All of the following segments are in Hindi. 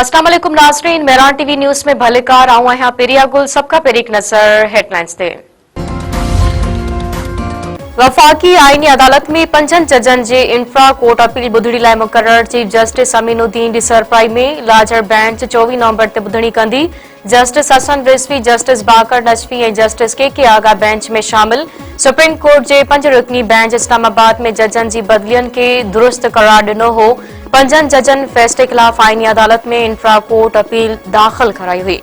अस्सलाम वालेकुम नाज़रीन, मेहरान टीवी न्यूज़ में भलेकार आऊं आहियां पेरिया गुल। सबका पेरिक नज़र हेडलाइंस ते। वफ़ाक़ी आईनी अदालत में 5 जजनि जे इंफ्रा कोर्ट अपील ॿुधणी लाइ मुक़रर चीफ जस्टिस अमीनुद्दीन डिसरपाई में लार्जर बेंच 24 नवंबर ते ॿुधणी कंदी। जस्टिस हसन रिज़वी, जस्टिस बाकर नजफी ऐं जस्टिस के आगा बेंच में शामिल। सुप्रीम कोर्ट जे 5 रुकनी बेंच इस्लामाबाद में जजनि जी बदलियन के दुरुस्त करार ॾिनो हो। 5 जजनि फ़ैसिले ख़िलाफ़ आईनी अदालत में इंफ्रा कोर्ट अपील दाख़िल कराई हुई।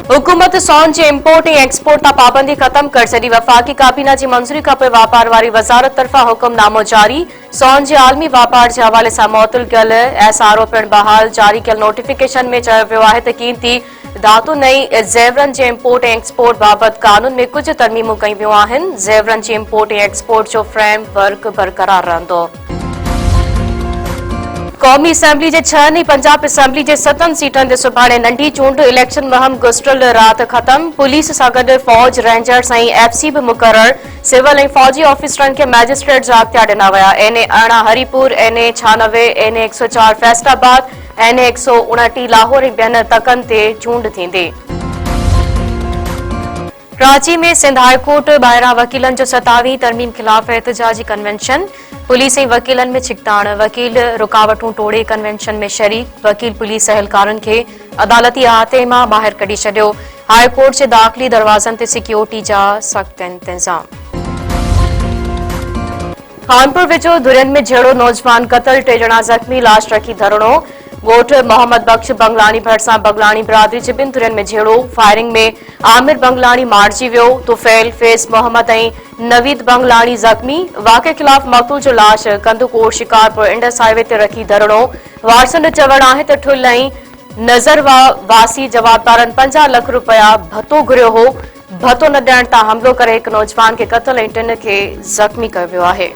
हुकूमत सौन जे इम्पोर्ट ऐं एक्सपोर्ट तां पाबंदी ख़त्म करे छॾी। वफ़ाक़ी काबीना जी मंज़ूरी खां पोइ वापार वारी वज़ारत तरफ़ां हुकुमनामो जारी। सौन जे आलमी वापार जे हवाले सां मुअत्तल कयल SRO पिणु बहाल। जारी कयल नोटिफिकेशन में चयो वियो आहे त क़ीमती धातुनि ऐं ज़ेवरनि जे इम्पोर्ट ऐं एक्सपोर्ट बाबति कानून में कुझु तरमीमूं कयूं वियूं आहिनि। ज़ेवरनि जे इम्पोर्ट ऐं एक्सपोर्ट जो फ्रेम वर्क बरक़रार रहंदो। क़ौमी असेंबली जे 6 ऐं पंजाब असेंबली जे 7 सीटनि ते सुभाणे नंढी चूंड। इलेक्शन मुहिम गुज़िरियल राति ख़त्म। पुलिस सां गॾु फौज, रेंजर्स ऐं FC बि मुक़रर। सिविल ऐं फौजी ऑफिसरनि खे मैजिस्ट्रेट जा अख़्तियार ॾिना विया। NA 18 Haripur, NA 96, NA 104 Faisalabad, NA 129 Lahore ऐं ॿियनि तकनि ते चूंड थींदी। कराची में सिंध हाई कोर्ट ॿाहिरां वकीलनि जो 27वीं तरमीम ख़िलाफ़ एहतजाजी कन्वेंशन। पुलिस ऐं वकीलनि में छिकताण। वकील रुकावटूं तोड़े कन्वेंशन में शरीक। वकील पुलिस अहलकारनि खे अदालती अहाते मां ॿाहिरि कढी छॾियो। हाई कोर्ट जे दाख़िली दरवाज़नि ते सिक्योरिटी जा सख़्त इंतज़ाम। कानपुर वेझो धुरियन में झेड़ो, नौजवान क़तल, 3 ॼणा ज़ख़्मी, लाश रखी धरणो। ॻोठ मोहम्मद बख्श बंगलानी भरिसां बंगलानी बिरादरी जे 2 धुरियन में झेड़ो। फायरिंग में आमिर बंगलानी मारिजी वियो। तुफैल, फैज़ मोहम्मद ऐं नवीद बंगलानी ज़ख़्मी। वाक़े ख़िलाफ़ मक़तूल जो लाश कंदुकोट शिकारपुर इंडस हाईवे ते रखी धरणो। वारसनि जो चवणु आहे त ठुल ऐं नज़रवा वासी जवाबदारनि 50 लख रुपया भतो घुरियो हो। भतो न ॾियण तां हमिलो करे हिकु नौजवान खे क़तल ऐं 3 खे ज़ख़्मी कयो वियो आहे।